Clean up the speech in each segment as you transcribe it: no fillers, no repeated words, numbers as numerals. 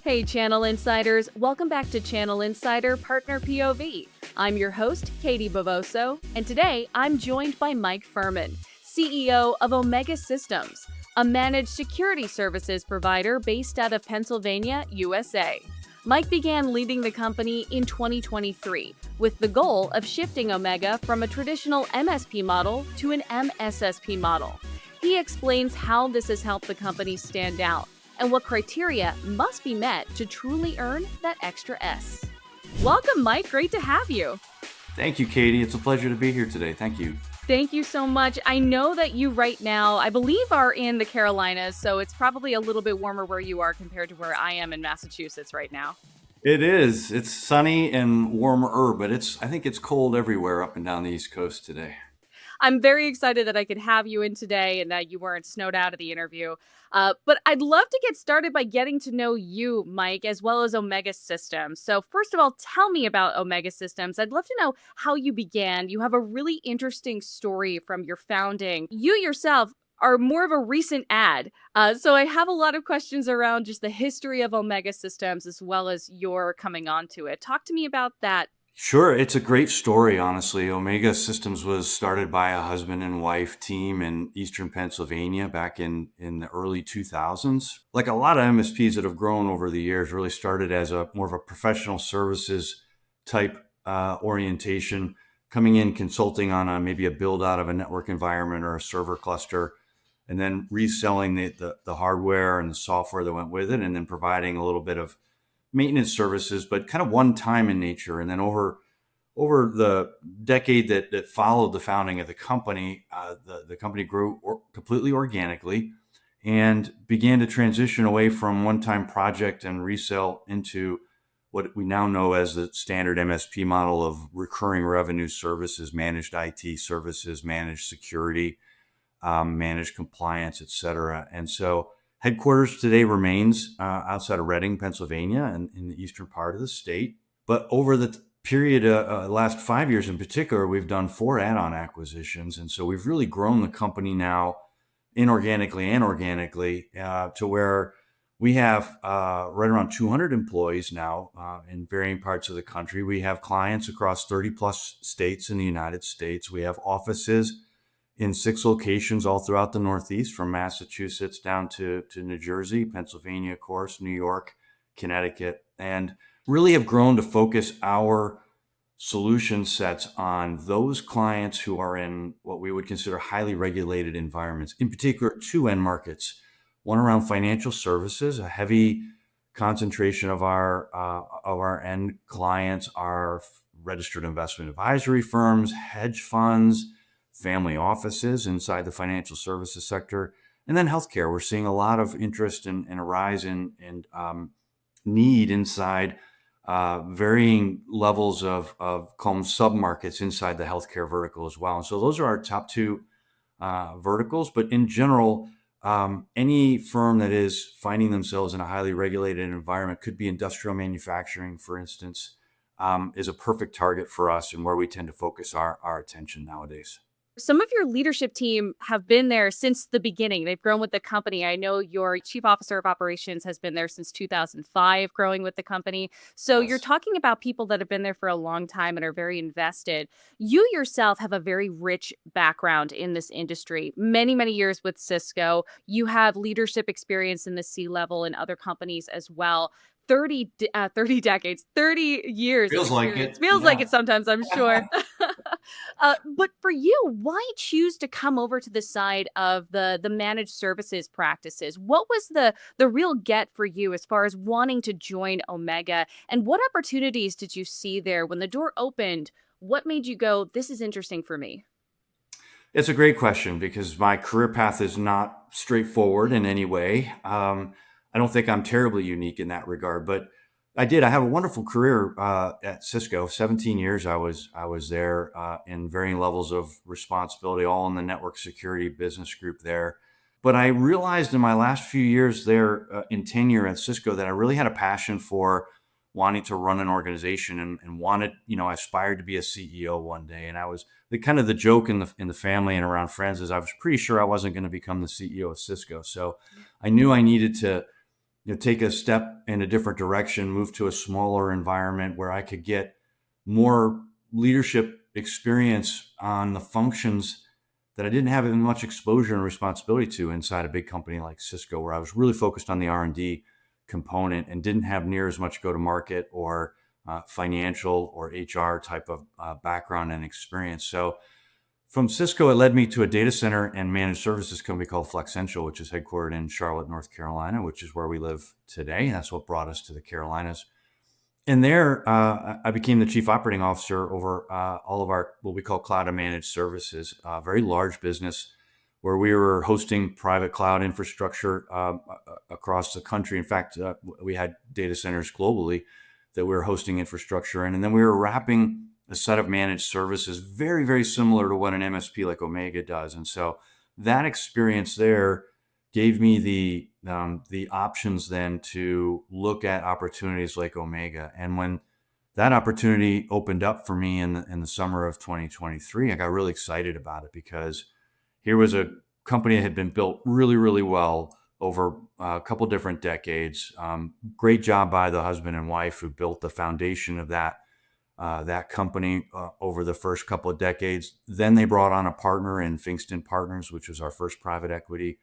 Hey, Channel Insiders. Welcome back to Channel Insider Partner POV. I'm your host, Katie Bavoso, and today I'm joined by Mike Fuhrman, CEO of Omega Systems, a managed security services provider based out of Pennsylvania, USA. Mike began leading the company in 2023 with the goal of shifting Omega from a traditional MSP model to an MSSP model. He explains how this has helped the company stand out and what criteria must be met to truly earn that extra S. Welcome, Mike. Great to have you. Thank you, Katie. It's a pleasure to be here today. Thank you. Thank you so much. I know that you right now, I believe, are in the Carolinas, so it's probably a little bit warmer where you are compared to where I am in Massachusetts right now. It is. It's sunny and warmer, but I think it's cold everywhere up and down the East Coast today. I'm very excited that I could have you in today and that you weren't snowed out of the interview. But I'd love to get started by getting to know you, Mike, as well as Omega Systems. So first of all, tell me about Omega Systems. I'd love to know how you began. You have a really interesting story from your founding. You yourself are more of a recent ad. So I have a lot of questions around just the history of Omega Systems as well as your coming onto it. Talk to me about that. Sure. It's a great story, honestly. Omega Systems was started by a husband and wife team in Eastern Pennsylvania back in the early 2000s. Like a lot of MSPs that have grown over the years, really started as a more of a professional services type orientation, coming in consulting on maybe a build out of a network environment or a server cluster, and then reselling the hardware and the software that went with it, and then providing a little bit of maintenance services, but kind of one time in nature. And then over the decade that followed the founding of the company, the company grew completely organically and began to transition away from one-time project and resell into what we now know as the standard MSP model of recurring revenue services, managed IT services, managed security, managed compliance, et cetera. And so headquarters today remains outside of Reading, Pennsylvania, and in the eastern part of the state. But over the period, last 5 years in particular, we've done 4 add-on acquisitions. And so we've really grown the company now inorganically and organically to where we have right around 200 employees now in varying parts of the country. We have clients across 30 plus states in the United States. We have offices in 6 locations all throughout the Northeast, from Massachusetts down to New Jersey, Pennsylvania, of course, New York, Connecticut, and really have grown to focus our solution sets on those clients who are in what we would consider highly regulated environments, in particular 2 end markets. One around financial services, a heavy concentration of our end clients are registered investment advisory firms, hedge funds, family offices inside the financial services sector, and then healthcare. We're seeing a lot of interest and a rise in need inside varying levels of call them sub-markets inside the healthcare vertical as well. And so those are our top 2 verticals. But in general, any firm that is finding themselves in a highly regulated environment, could be industrial manufacturing, for instance, is a perfect target for us and where we tend to focus our attention nowadays. Some of your leadership team have been there since the beginning. They've grown with the company. I know your chief officer of operations has been there since 2005, growing with the company. So you're Yes. talking about people that have been there for a long time and are very invested. You yourself have a very rich background in this industry, many, many years with Cisco. You have leadership experience in the C-level and other companies as well. 30 decades, 30 years of Feels like experience. it. Feels like Yeah. it sometimes, I'm sure. But for you, why choose to come over to the side of the managed services practices? What was the real get for you as far as wanting to join Omega? And what opportunities did you see there when the door opened? What made you go, this is interesting for me? It's a great question because my career path is not straightforward in any way. I don't think I'm terribly unique in that regard, but I have a wonderful career at Cisco. 17 years I was there in varying levels of responsibility, all in the network security business group there. But I realized in my last few years there in tenure at Cisco that I really had a passion for wanting to run an organization and wanted, I aspired to be a CEO one day. And I was the joke in the family and around friends is I was pretty sure I wasn't going to become the CEO of Cisco. So I knew I needed to take a step in a different direction, move to a smaller environment where I could get more leadership experience on the functions that I didn't have as much exposure and responsibility to inside a big company like Cisco, where I was really focused on the R&D component and didn't have near as much go-to-market or financial or HR type of background and experience. So from Cisco, it led me to a data center and managed services company called Flexential, which is headquartered in Charlotte, North Carolina, which is where we live today. That's what brought us to the Carolinas. And there, I became the chief operating officer over all of our what we call cloud and managed services, a very large business where we were hosting private cloud infrastructure across the country. In fact, we had data centers globally that we were hosting infrastructure in. And then we were wrapping a set of managed services very, very similar to what an MSP like Omega does. And so that experience there gave me the options then to look at opportunities like Omega. And when that opportunity opened up for me in the summer of 2023, I got really excited about it because here was a company that had been built really, really well over a couple different decades. Great job by the husband and wife who built the foundation of that company over the first couple of decades. Then they brought on a partner in Fingston Partners, which was our first private equity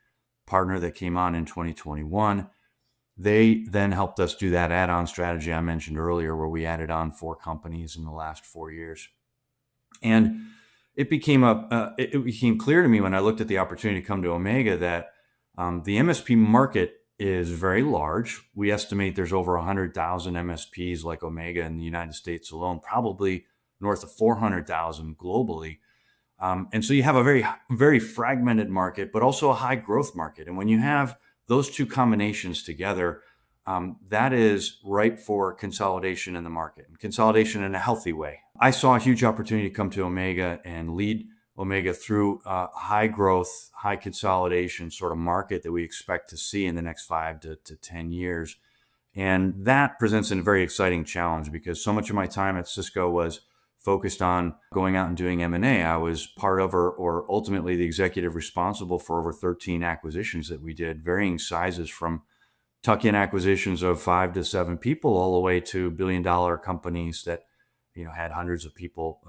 partner that came on in 2021. They then helped us do that add-on strategy I mentioned earlier, where we added on 4 companies in the last 4 years. And it became clear to me when I looked at the opportunity to come to Omega that the MSP market is very large. We estimate there's over 100,000 MSPs like Omega in the United States alone, probably north of 400,000 globally. And so you have a very, very fragmented market, but also a high growth market. And when you have those two combinations together, that is ripe for consolidation in the market, and consolidation in a healthy way. I saw a huge opportunity to come to Omega and lead Omega through high growth, high consolidation sort of market that we expect to see in the next 5 to 10 years. And that presents a very exciting challenge because so much of my time at Cisco was focused on going out and doing M&A. I was part of or ultimately the executive responsible for over 13 acquisitions that we did, varying sizes from tuck-in acquisitions of 5 to 7 people all the way to billion-dollar companies that had hundreds of people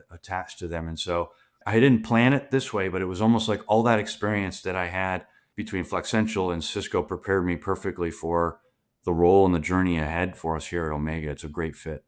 attached to them. And so I didn't plan it this way, but it was almost like all that experience that I had between Flexential and Cisco prepared me perfectly for the role and the journey ahead for us here at Omega. It's a great fit.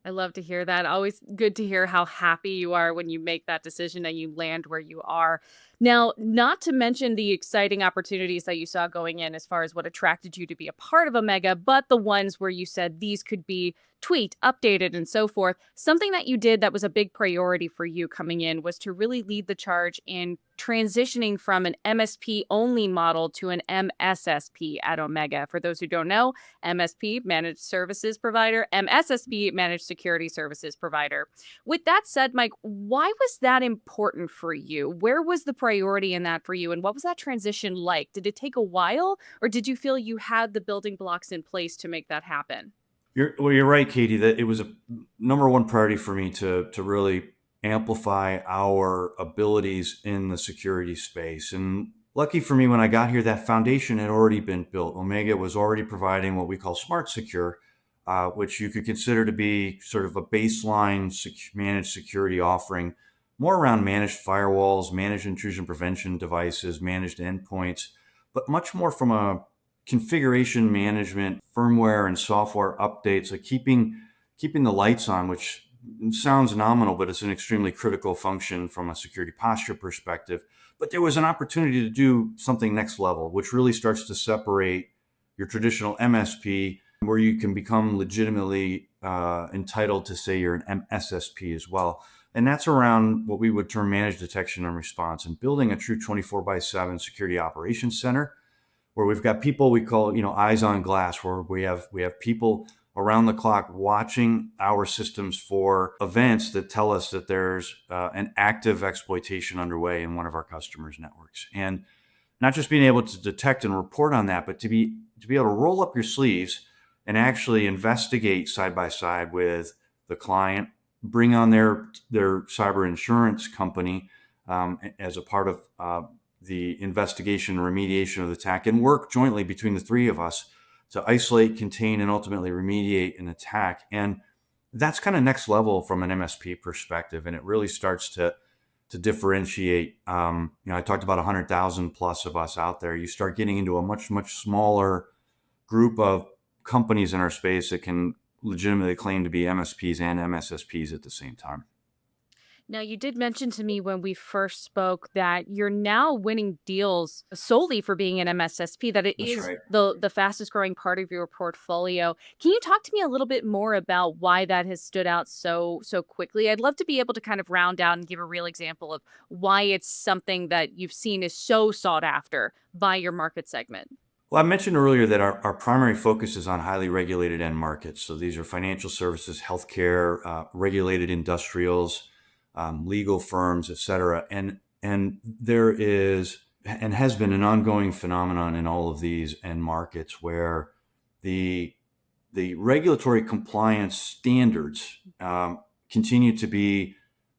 I love to hear that. Always good to hear how happy you are when you make that decision and you land where you are. Now, not to mention the exciting opportunities that you saw going in as far as what attracted you to be a part of Omega, but the ones where you said these could be tweaked, updated, and so forth. Something that you did that was a big priority for you coming in was to really lead the charge in transitioning from an MSP only model to an MSSP at Omega. For those who don't know, MSP, managed services provider, MSSP, managed security services provider. With that said, Mike, why was that important for you? Where was the priority in that for you? And what was that transition like? Did it take a while, or did you feel you had the building blocks in place to make that happen? You're right, Katie, that it was a number one priority for me to really amplify our abilities in the security space. And lucky for me, when I got here, that foundation had already been built. Omega was already providing what we call Smart Secure, which you could consider to be sort of a baseline managed security offering, more around managed firewalls, managed intrusion prevention devices, managed endpoints, but much more from a configuration management, firmware and software updates, like keeping the lights on, which sounds nominal, but it's an extremely critical function from a security posture perspective. But there was an opportunity to do something next level, which really starts to separate your traditional MSP, where you can become legitimately entitled to say you're an MSSP as well. And that's around what we would term managed detection and response, and building a true 24/7 security operations center where we've got people we call, eyes on glass, where we have people around the clock watching our systems for events that tell us that there's an active exploitation underway in one of our customers' networks. And not just being able to detect and report on that, but to be able to roll up your sleeves and actually investigate side by side with the client, bring on their cyber insurance company as a part of the investigation and remediation of the attack, and work jointly between the three of us to isolate, contain, and ultimately remediate an attack. And that's kind of next level from an MSP perspective, and it really starts to differentiate. I talked about 100,000 plus of us out there. You start getting into a much smaller group of companies in our space that can legitimately claim to be MSPs and MSSPs at the same time. Now, you did mention to me when we first spoke that you're now winning deals solely for being an MSSP, that it That's is right. the fastest growing part of your portfolio. Can you talk to me a little bit more about why that has stood out so quickly? I'd love to be able to kind of round out and give a real example of why it's something that you've seen is so sought after by your market segment. Well, I mentioned earlier that our primary focus is on highly regulated end markets. So these are financial services, healthcare, regulated industrials, legal firms, et cetera. And there is and has been an ongoing phenomenon in all of these end markets where the the regulatory compliance standards continue to be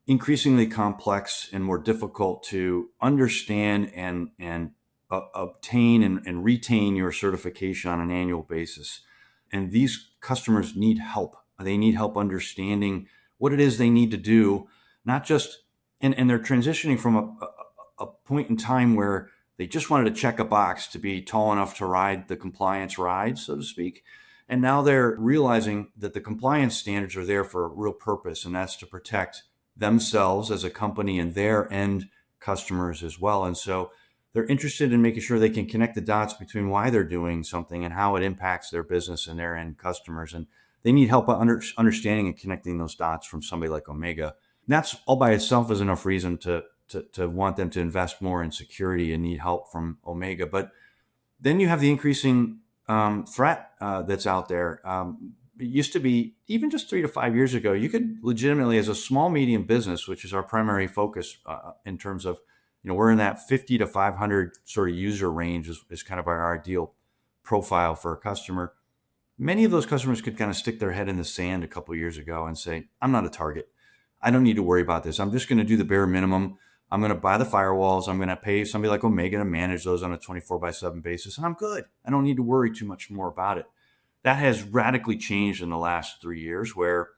increasingly complex and more difficult to understand and obtain and retain your certification on an annual basis. And these customers need help. They need help understanding what it is they need to do, not just, and they're transitioning from a point in time where they just wanted to check a box to be tall enough to ride the compliance ride, so to speak. And now they're realizing that the compliance standards are there for a real purpose, and that's to protect themselves as a company and their end customers as well. And so they're interested in making sure they can connect the dots between why they're doing something and how it impacts their business and their end customers. And they need help understanding and connecting those dots from somebody like Omega. And that's all by itself is enough reason to want them to invest more in security and need help from Omega. But then you have the increasing threat that's out there. It used to be, even just 3 to 5 years ago, you could legitimately, as a small medium business, which is our primary focus in terms of, we're in that 50 to 500 sort of user range is kind of our ideal profile for a customer. Many of those customers could kind of stick their head in the sand a couple of years ago and say, I'm not a target. I don't need to worry about this. I'm just going to do the bare minimum. I'm going to buy the firewalls. I'm going to pay somebody like Omega to manage those on a 24/7 basis, and I'm good. I don't need to worry too much more about it. That has radically changed in the last 3 years, where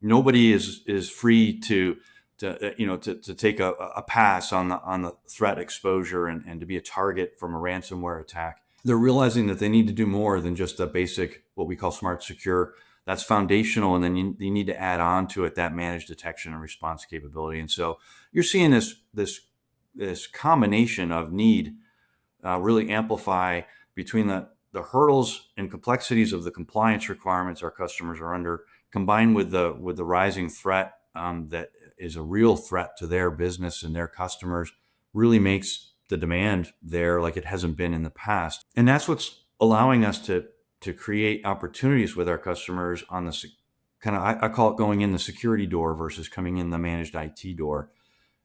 nobody is free to take a pass on the threat exposure and to be a target from a ransomware attack. They're realizing that they need to do more than just a basic, what we call smart secure. That's foundational, and then you need to add on to it that managed detection and response capability. And so you're seeing this combination of need really amplify between the hurdles and complexities of the compliance requirements our customers are under, combined with the rising threat that is a real threat to their business and their customers, really makes the demand there like it hasn't been in the past. And that's what's allowing us to create opportunities with our customers on the kind of, I call it going in the security door versus coming in the managed IT door.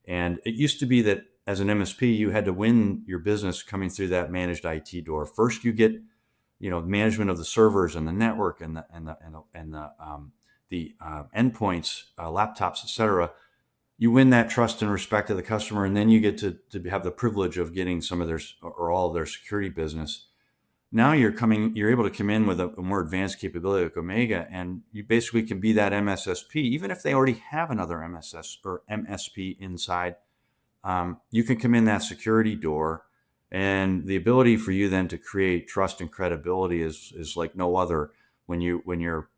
And it used to be that as an MSP, you had to win your business coming through that managed IT door. First, you get, management of the servers and the network and the endpoints, laptops, et cetera. You win that trust and respect of the customer, and then you get to have the privilege of getting some of their or all of their security business. Now you're able to come in with a more advanced capability like Omega, and you basically can be that MSSP, even if they already have another MSS or MSP inside. You can come in that security door, and the ability for you then to create trust and credibility is like no other when you're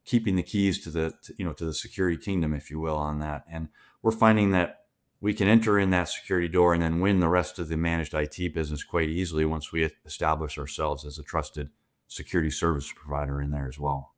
keeping the keys to the security kingdom, if you will, on that. And we're finding that we can enter in that security door and then win the rest of the managed IT business quite easily once we establish ourselves as a trusted security service provider in there as well.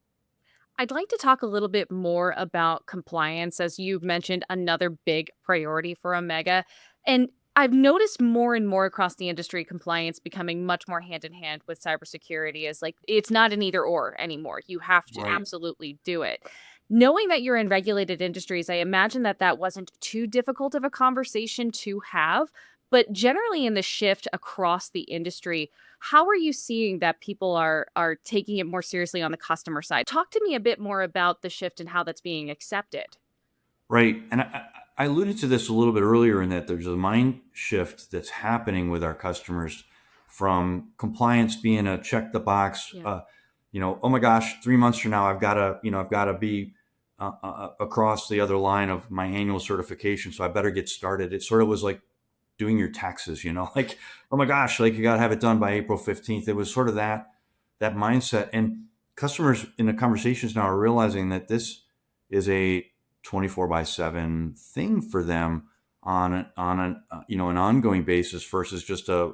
I'd like to talk a little bit more about compliance, as you've mentioned, another big priority for Omega. And I've noticed more and more across the industry compliance becoming much more hand in hand with cybersecurity, as like it's not an either or anymore. You have to Right. absolutely do it. Knowing that you're in regulated industries, I imagine that that wasn't too difficult of a conversation to have. But generally, in the shift across the industry, how are you seeing that people are taking it more seriously on the customer side? Talk to me a bit more about the shift and how that's being accepted. Right. And I alluded to this a little bit earlier in that there's a mind shift that's happening with our customers from compliance being a check the box, Yeah. oh my gosh, 3 months from now, I've got to be across the other line of my annual certification. So I better get started. It sort of was like doing your taxes, like, oh my gosh, like you got to have it done by April 15th. It was sort of that mindset. And customers in the conversations now are realizing that this is a 24/7 thing for them an ongoing basis versus just a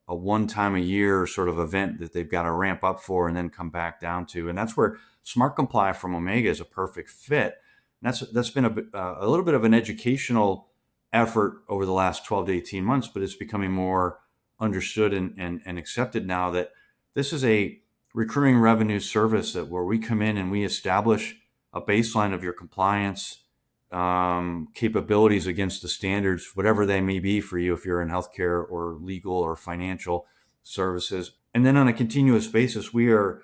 one time a year sort of event that they've got to ramp up for and then come back down to. And that's where Smart Comply from Omega is a perfect fit. And that's been a little bit of an educational effort over the last 12 to 18 months, but it's becoming more understood and accepted now that this is a recurring revenue service that where we come in and we establish a baseline of your compliance capabilities against the standards, whatever they may be for you, if you're in healthcare or legal or financial services. And then on a continuous basis, we are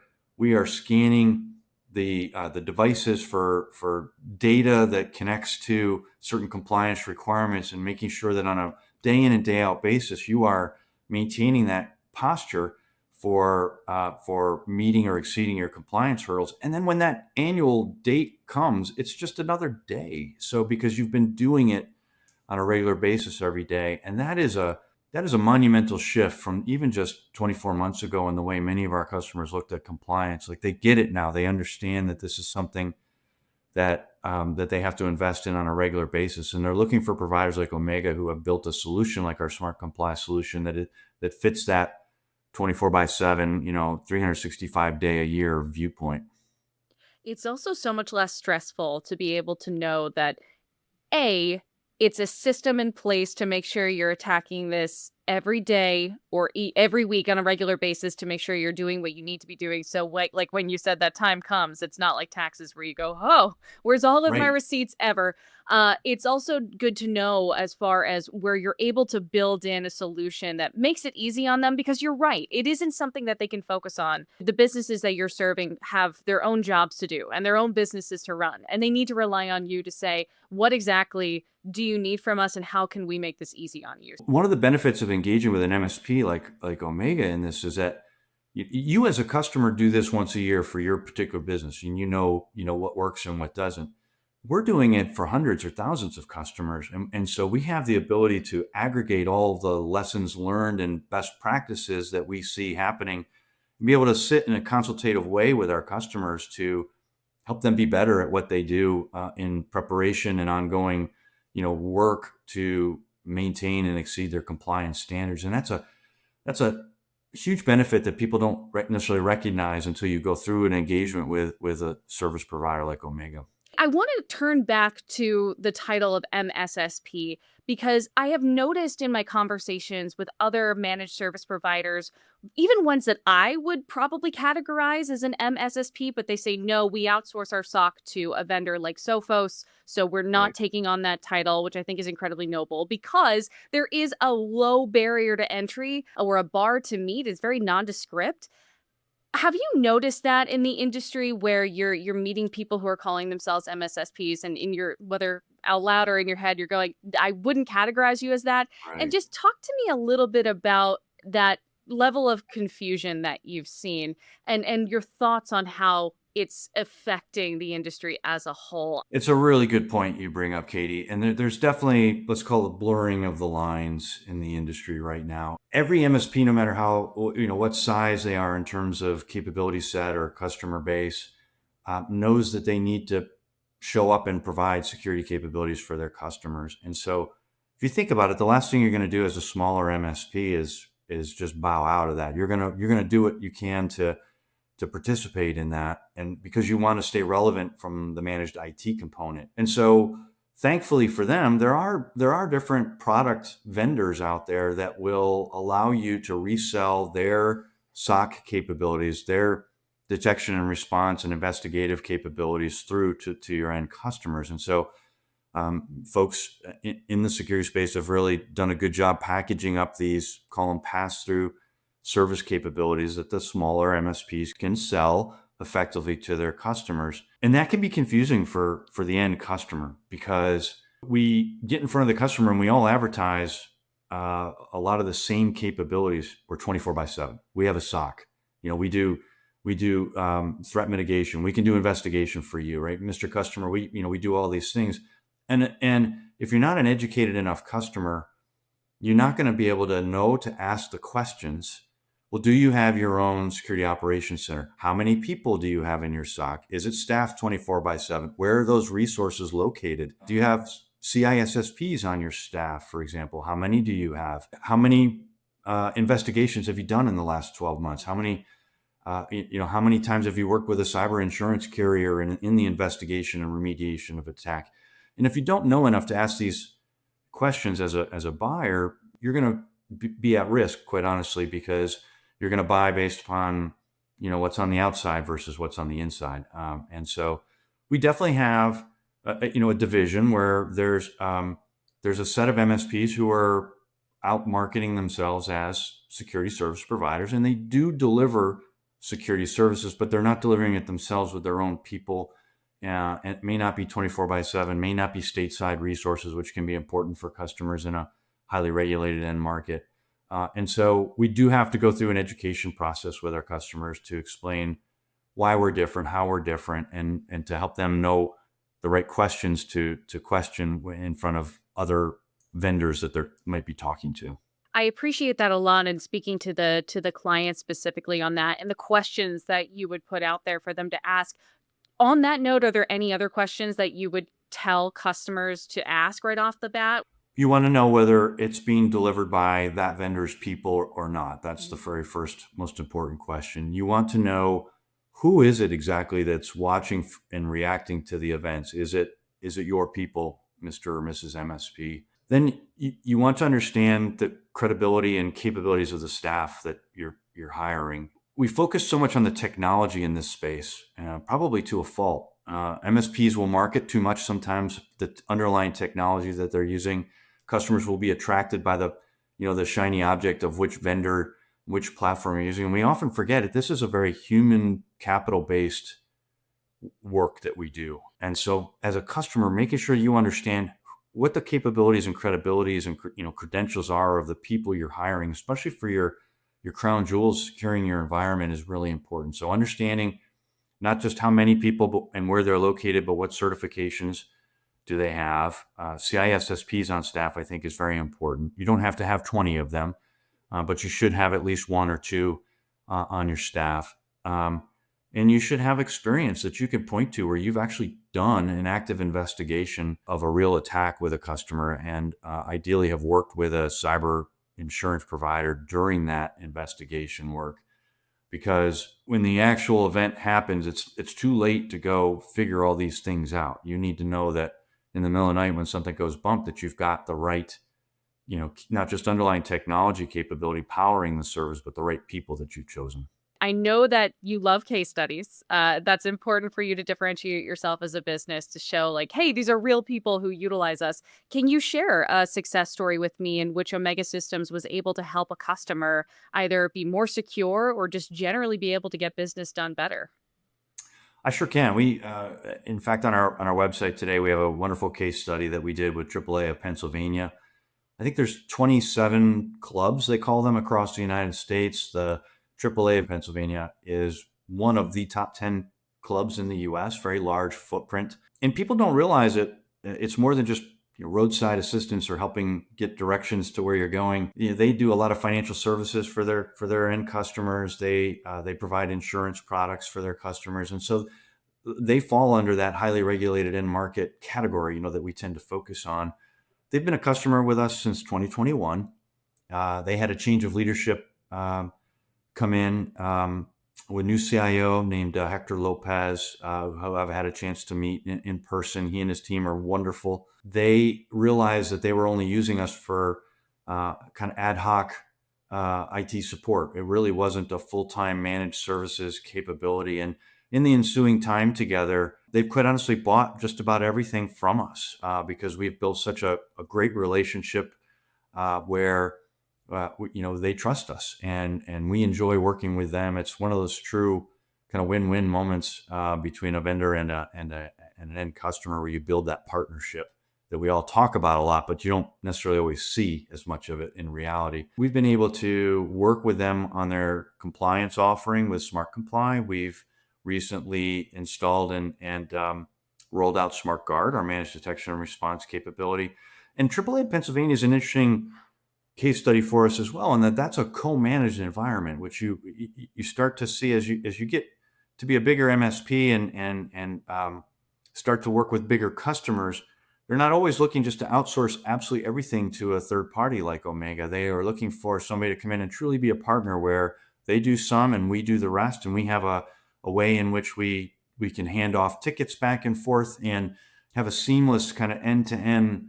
scanning the devices for data that connects to certain compliance requirements and making sure that on a day in and day out basis, you are maintaining that posture for meeting or exceeding your compliance hurdles. And then when that annual date comes, it's just another day. So because you've been doing it on a regular basis every day, and that is a monumental shift from even just 24 months ago in the way many of our customers looked at compliance. Like they get it now. They understand that this is something that they have to invest in on a regular basis, and they're looking for providers like Omega who have built a solution like our Smart Comply solution that fits that 24/7, 365 day a year viewpoint. It's also so much less stressful to be able to know that A, it's a system in place to make sure you're attacking this every day or every week on a regular basis to make sure you're doing what you need to be doing. So, like when you said that time comes, it's not like taxes where you go, oh, where's all of my Right. receipts ever? It's also good to know as far as where you're able to build in a solution that makes it easy on them because you're right. It isn't something that they can focus on. The businesses that you're serving have their own jobs to do and their own businesses to run, and they need to rely on you to say, what exactly do you need from us and how can we make this easy on you? One of the benefits of engaging with an MSP like Omega in this is that you as a customer do this once a year for your particular business, and you know what works and what doesn't. We're doing it for hundreds or thousands of customers, and so we have the ability to aggregate all the lessons learned and best practices that we see happening, and be able to sit in a consultative way with our customers to help them be better at what they do in preparation and ongoing, work to maintain and exceed their compliance standards. And that's a huge benefit that people don't necessarily recognize until you go through an engagement with a service provider like Omega. I want to turn back to the title of MSSP because I have noticed in my conversations with other managed service providers, even ones that I would probably categorize as an MSSP, but they say, no, we outsource our SOC to a vendor like Sophos. So we're not Right. taking on that title, which I think is incredibly noble because there is a low barrier to entry or a bar to meet. It's very nondescript. Have you noticed that in the industry where you're meeting people who are calling themselves MSSPs and in your whether out loud or in your head you're going, I wouldn't categorize you as that. And Right. just talk to me a little bit about that level of confusion that you've seen and your thoughts on how it's affecting the industry as a whole. It's a really good point you bring up, Katie. And there's definitely, let's call it blurring of the lines in the industry right now. Every MSP, no matter how, what size they are in terms of capability set or customer base, knows that they need to show up and provide security capabilities for their customers. And so if you think about it, the last thing you're going to do as a smaller MSP is just bow out of that. You're going to do what you can to participate in that, and because you want to stay relevant from the managed IT component. And so thankfully for them, there are different product vendors out there that will allow you to resell their SOC capabilities, their detection and response and investigative capabilities through to your end customers. And so folks in the security space have really done a good job packaging up these, call them pass through service capabilities that the smaller MSPs can sell effectively to their customers. And that can be confusing for the end customer because We get in front of the customer and we all advertise a lot of the same capabilities. We're 24/7. We have a SOC. We do threat mitigation. We can do investigation for you, right, Mr. Customer? We do all these things, and if you're not an educated enough customer, you're not going to be able to know to ask the questions. Well, do you have your own security operations center? How many people do you have in your SOC? Is it staffed 24/7? Where are those resources located? Do you have CISSPs on your staff, for example? How many do you have? How many investigations have you done in the last 12 months? How many times have you worked with a cyber insurance carrier in the investigation and remediation of attack? And if you don't know enough to ask these questions as a buyer, you're going to be at risk, quite honestly, because you're going to buy based upon what's on the outside versus what's on the inside. And so we definitely have a division where there's a set of MSPs who are out marketing themselves as security service providers, and they do deliver security services, but they're not delivering it themselves with their own people. It may not be 24/7, may not be stateside resources, which can be important for customers in a highly regulated end market. And so we do have to go through an education process with our customers to explain why we're different, how we're different, and to help them know the right questions to question in front of other vendors that they might be talking to. I appreciate that a lot, and speaking to the client specifically on that and the questions that you would put out there for them to ask. On that note, are there any other questions that you would tell customers to ask right off the bat? You want to know whether it's being delivered by that vendor's people or not. That's the very first most important question. You want to know, who is it exactly that's watching and reacting to the events? Is it your people, Mr. or Mrs. MSP? Then you want to understand the credibility and capabilities of the staff that you're hiring. We focus so much on the technology in this space, probably to a fault. MSPs will market too much sometimes the underlying technology that they're using. Customers will be attracted by the shiny object of which vendor, which platform you're using. And we often forget that this is a very human capital based work that we do. And so as a customer, making sure you understand what the capabilities and credibilities and credentials are of the people you're hiring, especially for your crown jewels, securing your environment, is really important. So understanding not just how many people and where they're located, but what certifications do they have. CISSPs on staff, I think, is very important. You don't have to have 20 of them, but you should have at least one or two on your staff. And you should have experience that you can point to where you've actually done an active investigation of a real attack with a customer, and ideally have worked with a cyber insurance provider during that investigation work. Because when the actual event happens, it's too late to go figure all these things out. You need to know that in the middle of the night when something goes bump, that you've got the right, not just underlying technology capability powering the service, but the right people that you've chosen. I know that you love case studies. That's important for you to differentiate yourself as a business, to show like, hey, these are real people who utilize us. Can you share a success story with me in which Omega Systems was able to help a customer either be more secure or just generally be able to get business done better? I sure can. In fact, on our website today, we have a wonderful case study that we did with AAA of Pennsylvania. I think there's 27 clubs, they call them, across the United States. The AAA of Pennsylvania is one of the top 10 clubs in the U.S., very large footprint. And people don't realize it. It's more than just roadside assistance or helping get directions to where you're going. They do a lot of financial services for their end customers. They provide insurance products for their customers, and so they fall under that highly regulated end market category. That we tend to focus on. They've been a customer with us since 2021. They had a change of leadership come in with new CIO named Hector Lopez, who I've had a chance to meet in person. He and his team are wonderful. They realized that they were only using us for kind of ad hoc IT support. It really wasn't a full-time managed services capability. And in the ensuing time together, they've quite honestly bought just about everything from us because we've built such a great relationship where they trust us, and we enjoy working with them. It's one of those true kind of win-win moments between a vendor and an end customer, where you build that partnership that we all talk about a lot, but you don't necessarily always see as much of it in reality. We've been able to work with them on their compliance offering with Smart Comply. We've recently installed and rolled out Smart Guard, our managed detection and response capability. And AAA Pennsylvania is an interesting case study for us as well, and that's a co-managed environment, which you start to see as you get to be a bigger MSP and start to work with bigger customers. They're not always looking just to outsource absolutely everything to a third party like Omega. They are looking for somebody to come in and truly be a partner where they do some and we do the rest, and we have a way in which we can hand off tickets back and forth and have a seamless kind of end-to-end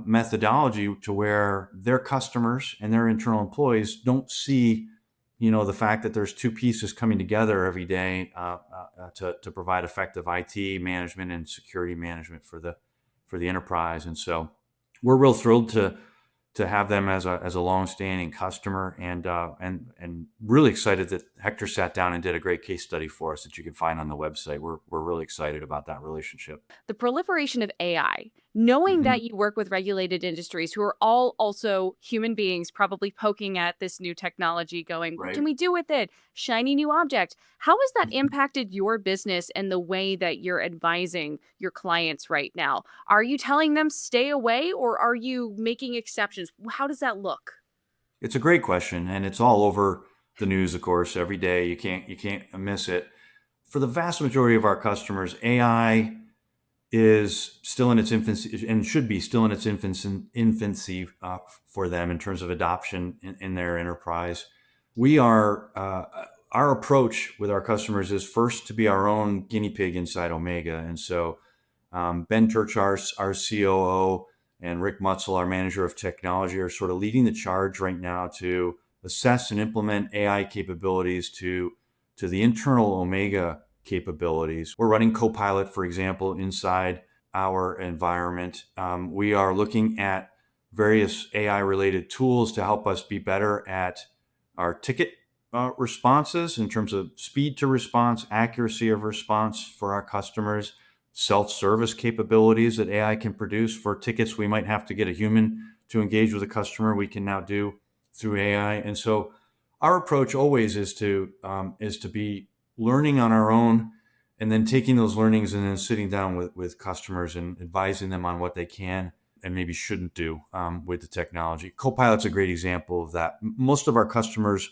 methodology to where their customers and their internal employees don't see, the fact that there's two pieces coming together every day to provide effective IT management and security management for the enterprise. And so we're real thrilled to have them as a longstanding customer, and really excited that Hector sat down and did a great case study for us that you can find on the website. We're really excited about that relationship. The proliferation of AI, knowing Mhm. that you work with regulated industries who are all also human beings, probably poking at this new technology, going, what can Right. we do with it? Shiny new object. How has that impacted your business and the way that you're advising your clients right now? Are you telling them stay away, or are you making exceptions? How does that look? It's a great question, and it's all over the news, of course, every day. You can't miss it. For the vast majority of our customers, AI is still in its infancy and should be still in its infancy for them in terms of adoption in their enterprise. We are our approach with our customers is first to be our own guinea pig inside Omega, and so Ben Church, our COO, and Rick Mutzel, our manager of technology, are sort of leading the charge right now to assess and implement AI capabilities to the internal Omega capabilities. We're running Copilot, for example, inside our environment. We are looking at various AI related tools to help us be better at our ticket responses in terms of speed to response, accuracy of response for our customers, self-service capabilities that AI can produce for tickets we might have to get a human to engage with a customer. We can now do through AI, and so our approach always is to be learning on our own, and then taking those learnings and then sitting down with customers and advising them on what they can and maybe shouldn't do with the technology. Copilot's a great example of that. Most of our customers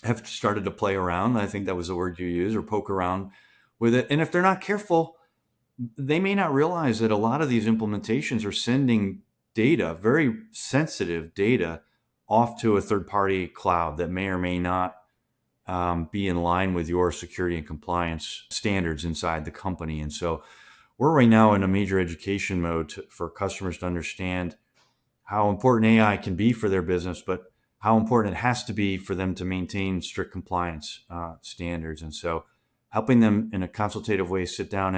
have started to play around. I think that was the word you used, or poke around with it. And if they're not careful, they may not realize that a lot of these implementations are sending data, very sensitive data, off to a third party cloud that may or may not be in line with your security and compliance standards inside the company. And so we're right now in a major education mode for customers to understand how important AI can be for their business, but how important it has to be for them to maintain strict compliance standards. And so helping them in a consultative way sit down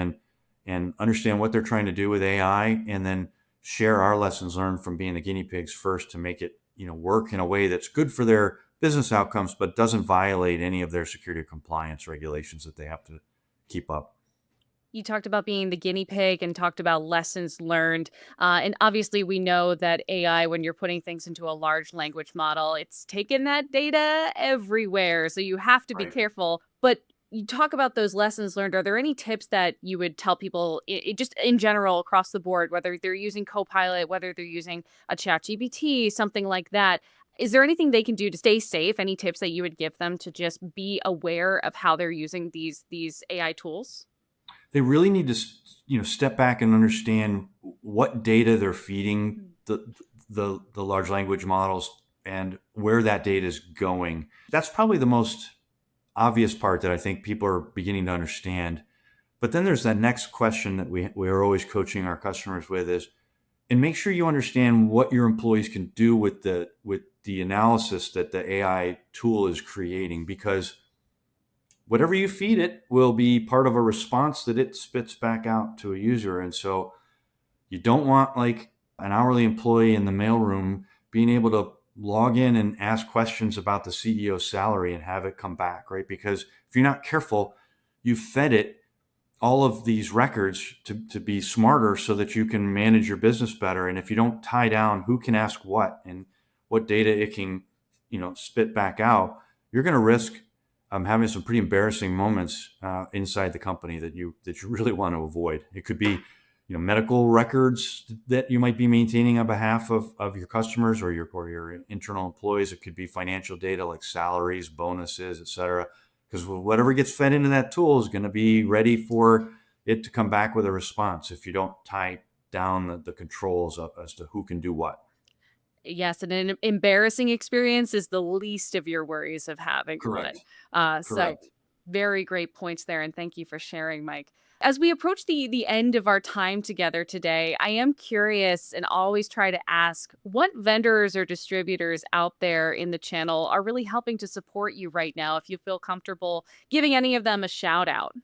and understand what they're trying to do with AI, and then share our lessons learned from being the guinea pigs first to make it work in a way that's good for their business outcomes, but doesn't violate any of their security or compliance regulations that they have to keep up. You talked about being the guinea pig and talked about lessons learned. And obviously, we know that AI, when you're putting things into a large language model, it's taking that data everywhere. So you have to be Right. careful. But you talk about those lessons learned. Are there any tips that you would tell people, just in general across the board, whether they're using Copilot, whether they're using a chat GPT, something like that? Is there anything they can do to stay safe? Any tips that you would give them to just be aware of how they're using these AI tools? They really need to step back and understand what data they're feeding the large language models and where that data is going. That's probably the most obvious part that I think people are beginning to understand. But then there's that next question that we are always coaching our customers with is, and make sure you understand what your employees can do with the analysis that the AI tool is creating, because whatever you feed it will be part of a response that it spits back out to a user. And so you don't want like an hourly employee in the mailroom being able to log in and ask questions about the CEO's salary and have it come back, right? Because if you're not careful, you fed it all of these records to be smarter so that you can manage your business better. And if you don't tie down who can ask what and what data it can, spit back out, you're going to risk having some pretty embarrassing moments inside the company that you really want to avoid. It could be, medical records that you might be maintaining on behalf of your customers or your internal employees. It could be financial data like salaries, bonuses, et cetera. Because whatever gets fed into that tool is going to be ready for it to come back with a response if you don't tie down the controls as to who can do what. Yes, and an embarrassing experience is the least of your worries of having one. Correct. So Correct. very great points there, and thank you for sharing, Mike. As we approach the end of our time together today, I am curious and always try to ask what vendors or distributors out there in the channel are really helping to support you right now, if you feel comfortable giving any of them a shout out.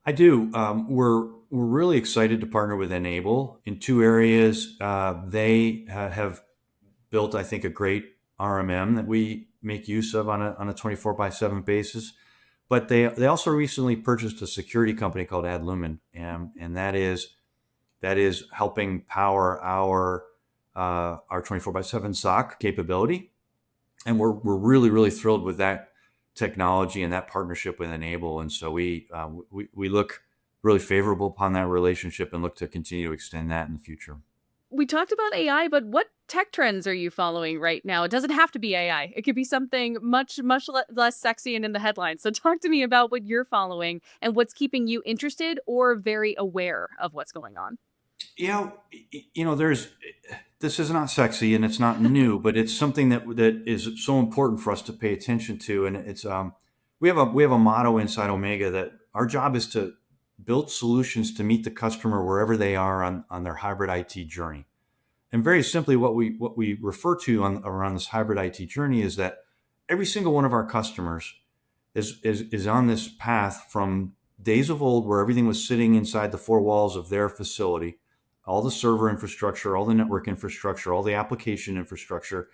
I do. We're really excited to partner with Enable in two areas. They have built, I think, a great RMM that we make use of on a 24/7 basis. But they also recently purchased a security company called Adlumin, and that is helping power our 24/7 SOC capability. And we're really really thrilled with that technology and that partnership with Enable. And so we look really favorable upon that relationship and look to continue to extend that in the future. We talked about AI, but what tech trends are you following right now? It doesn't have to be AI. It could be something much less sexy and in the headlines. So talk to me about what you're following and what's keeping you interested or very aware of what's going on. Yeah, there's this is not sexy and it's not new, but it's something that is so important for us to pay attention to. And it's we have a motto inside Omega that our job is to build solutions to meet the customer wherever they are on their hybrid IT journey. And very simply, what we refer to around this hybrid IT journey is that every single one of our customers is on this path from days of old where everything was sitting inside the four walls of their facility, all the server infrastructure, all the network infrastructure, all the application infrastructure.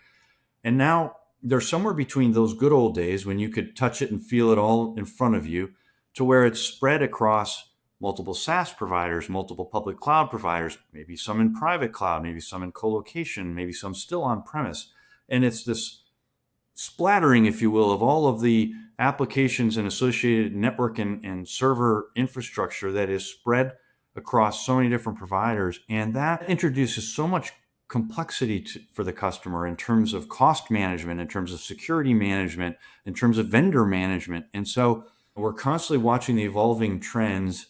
And now they're somewhere between those good old days when you could touch it and feel it all in front of you to where it's spread across multiple SaaS providers, multiple public cloud providers, maybe some in private cloud, maybe some in co-location, maybe some still on premise. And it's this splattering, if you will, of all of the applications and associated network and server infrastructure that is spread across so many different providers. And that introduces so much complexity for the customer in terms of cost management, in terms of security management, in terms of vendor management. And so we're constantly watching the evolving trends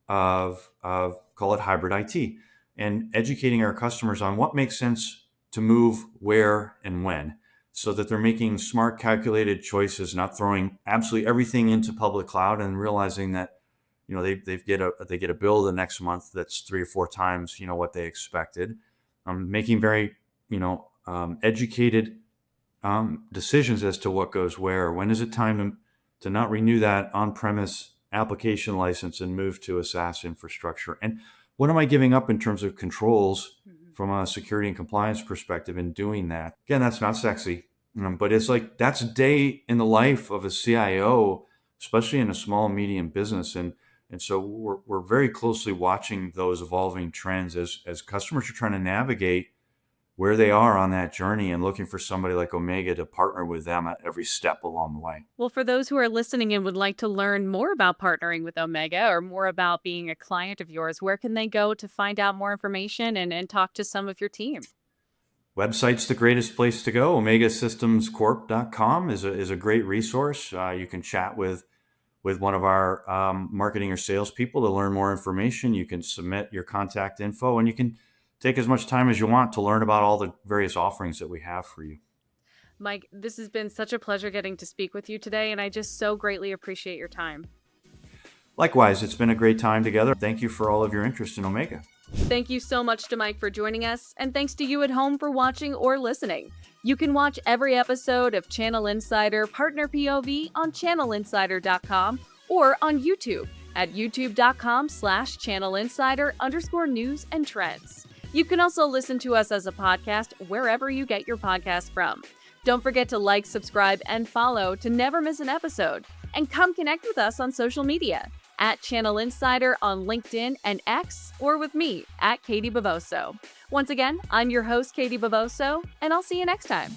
of call it hybrid IT and educating our customers on what makes sense to move where and when, so that they're making smart calculated choices, not throwing absolutely everything into public cloud and realizing that they get a bill the next month that's 3 or 4 times what they expected. Making very educated decisions as to what goes where. When is it time to not renew that on-premise application license and move to a SaaS infrastructure? And what am I giving up in terms of controls from a security and compliance perspective in doing that? Again, that's not sexy, but it's like that's a day in the life of a CIO, especially in a small and medium business. And so we're very closely watching those evolving trends as customers are trying to navigate where they are on that journey and looking for somebody like Omega to partner with them at every step along the way. Well, for those who are listening and would like to learn more about partnering with Omega or more about being a client of yours, where can they go to find out more information and talk to some of your team? Website's the greatest place to go. OmegaSystemsCorp.com is a great resource. You can chat with one of our marketing or salespeople to learn more information. You can submit your contact info, and you can take as much time as you want to learn about all the various offerings that we have for you. Mike, this has been such a pleasure getting to speak with you today, and I just so greatly appreciate your time. Likewise, it's been a great time together. Thank you for all of your interest in Omega. Thank you so much to Mike for joining us, and thanks to you at home for watching or listening. You can watch every episode of Channel Insider Partner POV on channelinsider.com or on YouTube at youtube.com/channelinsider_news and trends. You can also listen to us as a podcast wherever you get your podcast from. Don't forget to like, subscribe, and follow to never miss an episode. And come connect with us on social media at Channel Insider on LinkedIn and X, or with me at Katie Bavoso. Once again, I'm your host, Katie Bavoso, and I'll see you next time.